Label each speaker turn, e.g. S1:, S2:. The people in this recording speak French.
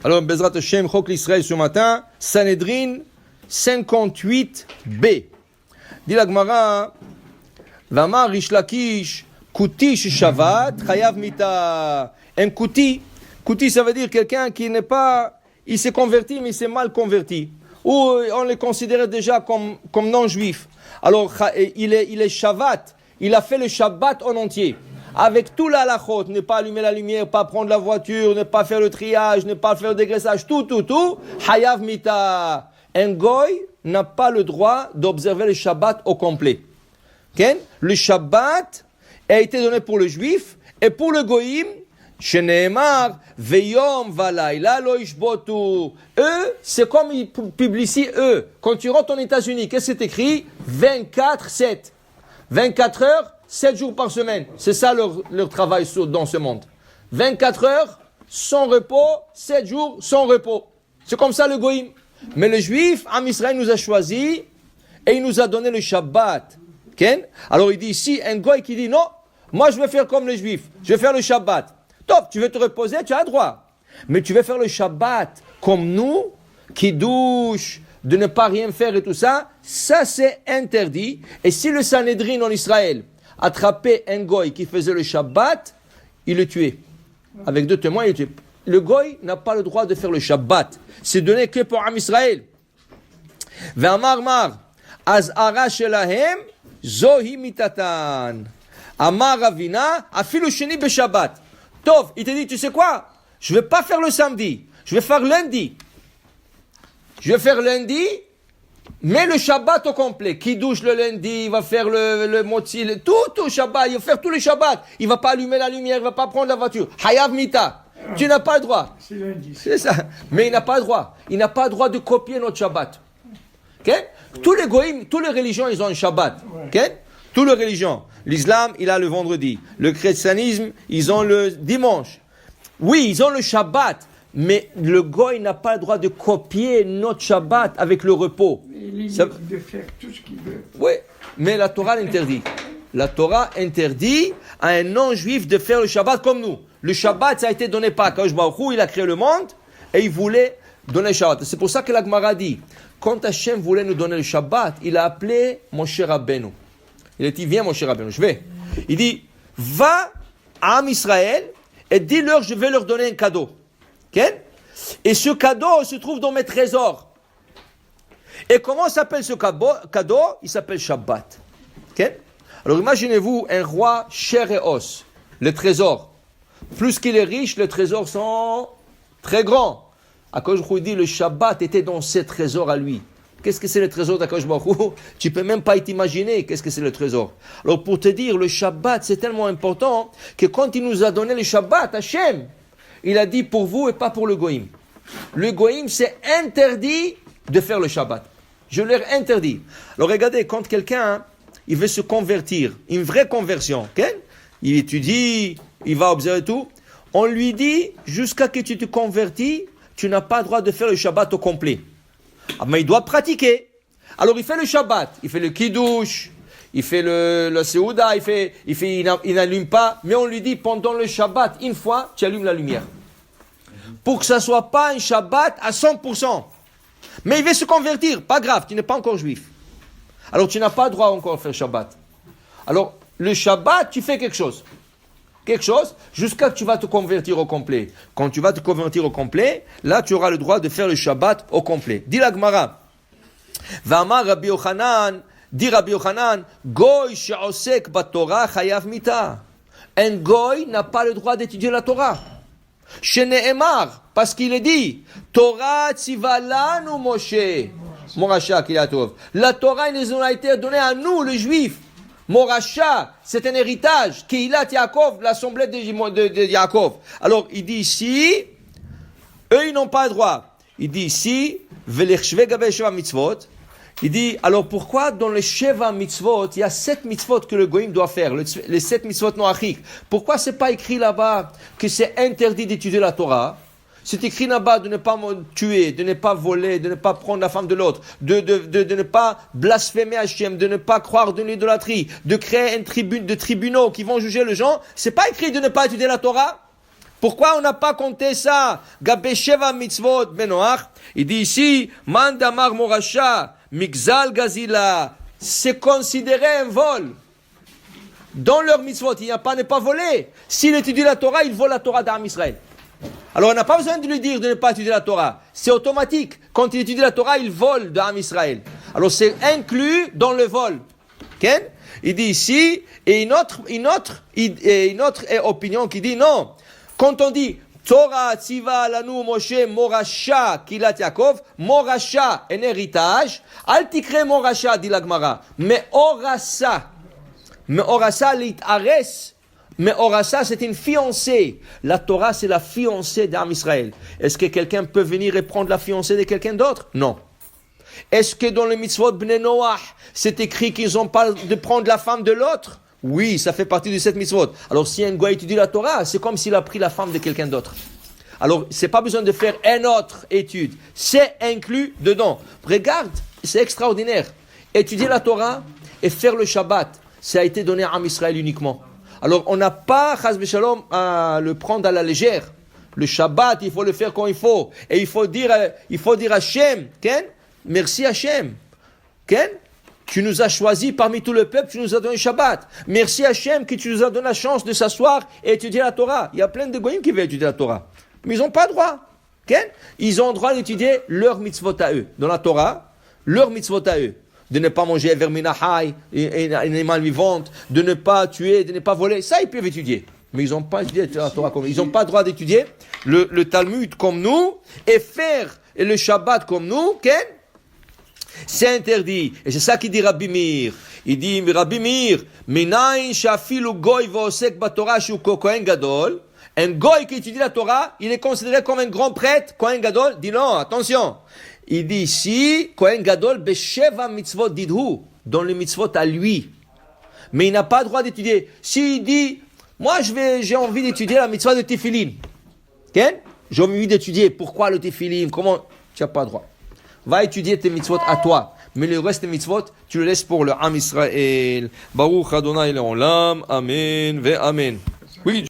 S1: Alors, Bezrat Hashem, Chok l'Israël ce matin, Sanhedrin 58b. Dit la Gemara, Vamar Rish Lakish, Kuti Shavat, Chayav Mita. Un Kuti, ça veut dire quelqu'un qui n'est pas, il s'est converti, mais il s'est mal converti. Ou on le considérait déjà comme non-juif. Alors, il est Shavat, il a fait le Shabbat en entier. Avec tout l'halachot, ne pas allumer la lumière, pas prendre la voiture, ne pas faire le triage, ne pas faire le dégraissage, tout. Hayav mita. Un goy n'a pas le droit d'observer le Shabbat au complet. Okay? Le Shabbat a été donné pour le juif et pour le goyim, sheneemar veyom valayla lo ishbotu. Eux, c'est comme ils publicient eux. Quand tu rentres aux États-Unis, qu'est-ce que c'est écrit? 24/7. 24 heures, 7 jours par semaine. C'est ça leur travail dans ce monde. 24 heures, sans repos, 7 jours, sans repos. C'est comme ça le goïm. Mais le juif, Am Israël nous a choisi et il nous a donné le Shabbat. Okay? Alors il dit ici, un goï qui dit non, moi je vais faire comme les juifs, je vais faire le Shabbat. Top, tu veux te reposer, tu as droit. Mais tu veux faire le Shabbat comme nous, qui douche, de ne pas rien faire et tout ça, ça c'est interdit. Et si le Sanhedrin en Israël attrapait un goy qui faisait le Shabbat, il le tuait. Avec 2 témoins, il le tuait. Le goy n'a pas le droit de faire le Shabbat. C'est donné que pour Am Israël. Ve'amar mar, az'ara shelahem, zohi mitatan. Amar Ravina, afilu sheni beShabbat. Tov, il te dit, tu sais quoi? Je vais pas faire le samedi, je vais faire lundi. Je vais faire lundi, mais le Shabbat au complet. Qui douche le lundi, il va faire le motzi, tout Shabbat, il va faire tout le Shabbat. Il va pas allumer la lumière, il va pas prendre la voiture. Hayav mita. Tu n'as pas le droit.
S2: C'est lundi.
S1: C'est ça. Mais il n'a pas le droit. Il n'a pas le droit de copier notre Shabbat. Okay? Tous les goïms, toutes les religions, ils ont un Shabbat. Okay? Toutes les religions. L'islam, il a le vendredi. Le christianisme, ils ont le dimanche. Oui, ils ont le Shabbat. Mais le goy n'a pas le droit de copier notre Shabbat avec le repos.
S2: Il est libre de faire tout ce qu'il veut.
S1: Oui, mais la Torah l'interdit. La Torah interdit à un non-juif de faire le Shabbat comme nous. Le Shabbat, ça a été donné par Akadosh Baruch Hu, il a créé le monde et il voulait donner le Shabbat. C'est pour ça que la Gemara dit, quand Hachem voulait nous donner le Shabbat, il a appelé Moshe Rabbeinu. Il a dit, viens Moshe Rabbeinu, je vais. Il dit, va à Am Israël et dis-leur, je vais leur donner un cadeau. Okay? Et ce cadeau se trouve dans mes trésors. Et comment s'appelle ce cadeau? Il s'appelle Shabbat. Okay? Alors imaginez-vous un roi chair et os, le trésor. Plus qu'il est riche, les trésors sont très grands. Akadosh Baruch Hu dit le Shabbat était dans ses trésors à lui. Qu'est-ce que c'est le trésor d'Akadosh Baruch Hu? Tu peux même pas t'imaginer qu'est-ce que c'est le trésor. Alors pour te dire, le Shabbat c'est tellement important que quand il nous a donné le Shabbat, Hachem, il a dit pour vous et pas pour le goïm. Le goïm, c'est interdit de faire le Shabbat. Je leur interdis. Alors regardez, quand quelqu'un, il veut se convertir, une vraie conversion, okay? Il étudie, il va observer tout, on lui dit, jusqu'à que tu te convertis, tu n'as pas le droit de faire le Shabbat au complet. Ah, mais il doit pratiquer. Alors il fait le Shabbat, il fait le Kiddush, il fait le Seuda, il n'allume pas, mais on lui dit pendant le Shabbat, une fois, tu allumes la lumière. Pour que ça ne soit pas un Shabbat à 100%. Mais il veut se convertir, pas grave, tu n'es pas encore juif. Alors tu n'as pas le droit encore de faire Shabbat. Alors le Shabbat, tu fais quelque chose, jusqu'à ce que tu vas te convertir au complet. Quand tu vas te convertir au complet, là tu auras le droit de faire le Shabbat au complet. Dit la Gemara, V'amar Rabbi Yochanan, dit Rabbi Yochanan, Goy she'osek baTorah chayav mita. Un goy n'a pas le droit d'étudier la Torah. Shene'emar, parce qu'il est dit, Torah tzivalanu Moshe, Moracha Kilatov. La Torah nous a été donnée à nous, les Juifs. Moracha, c'est un héritage. Keilat Yaakov, l'assemblée de Yaakov. Alors, il dit ici, eux, ils n'ont pas le droit. Il dit ici, Velechshve gabe sheva mitzvot. Il dit, alors pourquoi dans les Sheva mitzvot, il y a 7 mitzvot que le goïm doit faire, les 7 mitzvot noachik. Pourquoi c'est pas écrit là-bas que c'est interdit d'étudier la Torah? C'est écrit là-bas de ne pas tuer, de ne pas voler, de ne pas prendre la femme de l'autre, de ne pas blasphémer Hachem, de ne pas croire de l'idolâtrie, de créer de tribunaux qui vont juger les gens. C'est pas écrit de ne pas étudier la Torah. Pourquoi on n'a pas compté ça? Gabé Sheva mitzvot Benoach. Il dit ici, Mandamar Morasha, Migzal Gazila. C'est considéré un vol. Dans leur mitzvot, il n'est pas volé. S'il étudie la Torah, il vole la Torah d'Am Israël. Alors on n'a pas besoin de lui dire de ne pas étudier la Torah. C'est automatique. Quand il étudie la Torah, il vole d'Am Israël. Alors c'est inclus dans le vol. Okay? Il dit ici, et une autre opinion qui dit non. Quand on dit Torah tziva lanu Moshe morasha kilat Yaakov, morasha un héritage, al tikre morasha dit la Gemara, mais orasa l'itares, mais orasa c'est une fiancée. La Torah c'est la fiancée d'Am Israël. Est-ce que quelqu'un peut venir et prendre la fiancée de quelqu'un d'autre? Non. Est-ce que dans le mitzvot Bnei Noach, c'est écrit qu'ils n'ont pas de prendre la femme de l'autre? Oui, ça fait partie de cette mitzvot. Alors si un gars étudie la Torah, c'est comme s'il a pris la femme de quelqu'un d'autre. Alors, c'est pas besoin de faire une autre étude. C'est inclus dedans. Regarde, c'est extraordinaire. Étudier la Torah et faire le Shabbat, ça a été donné à Am Israël uniquement. Alors, on n'a pas, chas v'shalom, à le prendre à la légère. Le Shabbat, il faut le faire quand il faut. Et il faut dire à Hachem, Ken, merci Hachem. Ken, tu nous as choisis parmi tout le peuple, tu nous as donné le Shabbat. Merci Hachem que tu nous as donné la chance de s'asseoir et étudier la Torah. Il y a plein de goyim qui veulent étudier la Torah. Mais ils n'ont pas droit. Okay? Ils ont le droit d'étudier leur mitzvot à eux. Dans la Torah, leur mitzvot à eux. De ne pas manger verminahai, un animal vivant, de ne pas tuer, de ne pas voler. Ça, ils peuvent étudier. Mais ils n'ont pas étudié la Torah comme nous. Ils n'ont pas le droit d'étudier le Talmud comme nous et faire le Shabbat comme nous. Okay? C'est interdit. Et c'est ça qu'il dit Rabbi Meir. Il dit, Rabbi Meir, Minayin shafilu goy v'osek batorah shu kohen gadol. Un goy qui étudie la Torah, il est considéré comme un grand prêtre, Kohen Gadol. Dit non, attention. Il dit ici, Kohen Gadol, besheva mitzvot didhu, dans les mitzvot à lui. Mais il n'a pas le droit d'étudier. S'il dit, moi j'ai envie d'étudier la mitzvah de Tefillin. Okay? J'ai envie d'étudier pourquoi le Tefillin, comment, tu n'as pas le droit. Va étudier tes mitzvot à toi. Mais le reste des mitzvot, tu le laisses pour le Am Israël. Baruch Adonai Le'olam. Amen ve Amen. Oui.